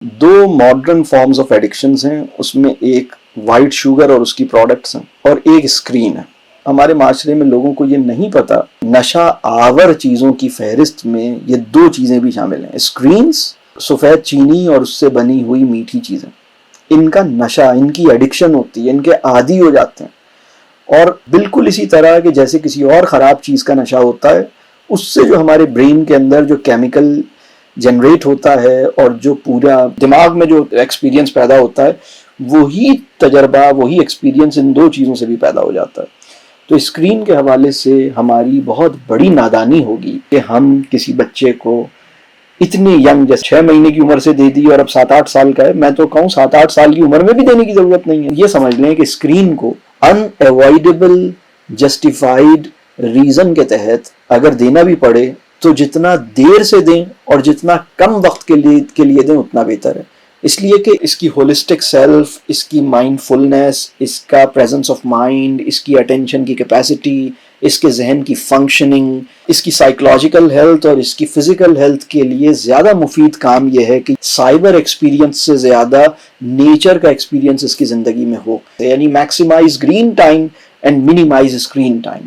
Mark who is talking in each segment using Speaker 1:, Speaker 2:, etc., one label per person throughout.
Speaker 1: Do modern forms of addictions ہیں، اس میں ایک وائٹ شوگر اور اس کی پروڈکٹس ہیں اور ایک اسکرین ہے۔ ہمارے معاشرے میں لوگوں کو یہ نہیں پتا نشہ آور چیزوں کی فہرست میں یہ دو چیزیں بھی شامل ہیں، اسکرینز، سفید چینی اور اس سے بنی ہوئی میٹھی چیزیں۔ ان کا نشہ، ان کی ایڈکشن ہوتی ہے، ان کے عادی ہو جاتے ہیں، اور بالکل اسی طرح کہ جیسے کسی اور خراب چیز کا نشہ ہوتا ہے، اس سے جو ہمارے برین کے اندر جو کیمیکل جنریٹ ہوتا ہے اور جو پورا دماغ میں جو ایکسپیرینس پیدا ہوتا ہے، وہی تجربہ، وہی ایکسپیرینس ان دو چیزوں سے بھی پیدا ہو جاتا ہے۔ تو اسکرین کے حوالے سے ہماری بہت بڑی نادانی ہوگی کہ ہم کسی بچے کو اتنی ینگ، جیسے 6 مہینے کی عمر سے دے دی اور اب 7-8 سال کا ہے، میں تو کہوں 7-8 سال کی عمر میں بھی دینے کی ضرورت نہیں ہے۔ یہ سمجھ لیں کہ اسکرین کو ان اوائڈیبل جسٹیفائڈ ریزن کے تحت اگر دینا بھی پڑے تو جتنا دیر سے دیں اور جتنا کم وقت کے لیے دیں اتنا بہتر ہے، اس لیے کہ اس کی ہولسٹک سیلف، اس کی مائنڈ فلنس، اس کا پریزنس آف مائنڈ، اس کی اٹینشن کی کیپیسٹی، اس کے ذہن کی فنکشننگ، اس کی سائیکولوجیکل ہیلتھ اور اس کی فزیکل ہیلتھ کے لیے زیادہ مفید کام یہ ہے کہ سائبر ایکسپیرینس سے زیادہ نیچر کا ایکسپیرینس اس کی زندگی میں ہو، یعنی maximize green time and minimize screen time.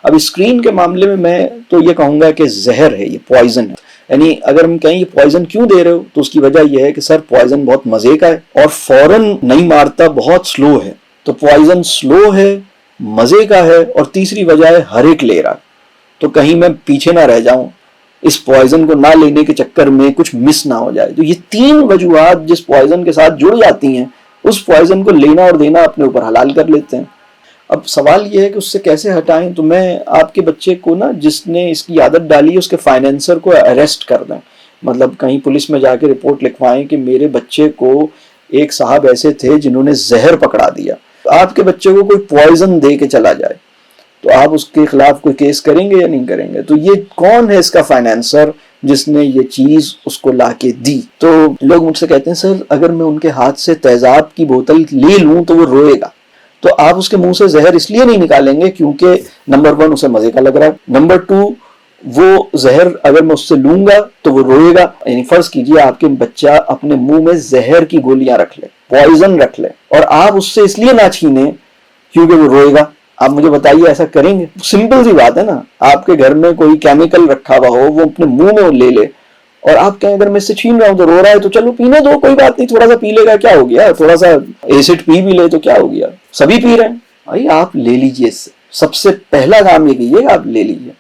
Speaker 1: اب اسکرین کے معاملے میں تو یہ کہوں گا کہ زہر ہے، یہ پوائزن ہے۔ یعنی اگر ہم کہیں یہ پوائزن کیوں دے رہے ہو تو اس کی وجہ یہ ہے کہ سر پوائزن بہت مزے کا ہے اور فوراً نہیں مارتا، بہت سلو ہے۔ تو پوائزن سلو ہے، مزے کا ہے، اور تیسری وجہ ہے ہر ایک لے رہا، تو کہیں میں پیچھے نہ رہ جاؤں، اس پوائزن کو نہ لینے کے چکر میں کچھ مس نہ ہو جائے۔ تو یہ تین وجوہات جس پوائزن کے ساتھ جڑ جاتی ہیں، اس پوائزن کو لینا اور دینا اپنے اوپر حلال کر لیتے ہیں۔ اب سوال یہ ہے کہ اس سے کیسے ہٹائیں؟ تو میں آپ کے بچے کو نا، جس نے اس کی عادت ڈالی، اس کے فائنینسر کو اریسٹ کر دیں، مطلب کہیں پولیس میں جا کے رپورٹ لکھوائیں کہ میرے بچے کو ایک صاحب ایسے تھے جنہوں نے زہر پکڑا دیا۔ آپ کے بچے کو کوئی پوائزن دے کے چلا جائے تو آپ اس کے خلاف کوئی کیس کریں گے یا نہیں کریں گے؟ تو یہ کون ہے اس کا فائنینسر جس نے یہ چیز اس کو لا کے دی؟ تو لوگ مجھ سے کہتے ہیں سر اگر میں ان کے ہاتھ سے تیزاب کی بوتل لے لوں تو وہ روئے گا۔ تو آپ اس کے منہ سے زہر اس لیے نہیں نکالیں گے کیونکہ نمبر 1 اسے مزے کا لگ رہا ہے، نمبر 2 وہ زہر اگر میں اس سے لوں گا تو وہ روئے گا۔ یعنی فرض کیجئے آپ کے بچہ اپنے منہ میں زہر کی گولیاں رکھ لے، پوائزن رکھ لے، اور آپ اس سے اس لیے نہ چھینیں کیونکہ وہ روئے گا۔ آپ مجھے بتائیے ایسا کریں گے؟ سمپل سی بات ہے نا، آپ کے گھر میں کوئی کیمیکل رکھا ہوا ہو، وہ اپنے منہ میں وہ لے لے، اور آپ کہیں اگر میں اس سے چھین رہا ہوں تو رو رہا ہے تو چلو پینے دو، کوئی بات نہیں، تھوڑا سا پی لے گا، کیا ہو گیا، تھوڑا سا ایسڈ پی بھی لے تو کیا ہو گیا، سبھی پی رہے ہیں۔ بھائی آپ لے لیجئے، اس سے سب سے پہلا کام یہ کیجیے کہ آپ لے لیجئے۔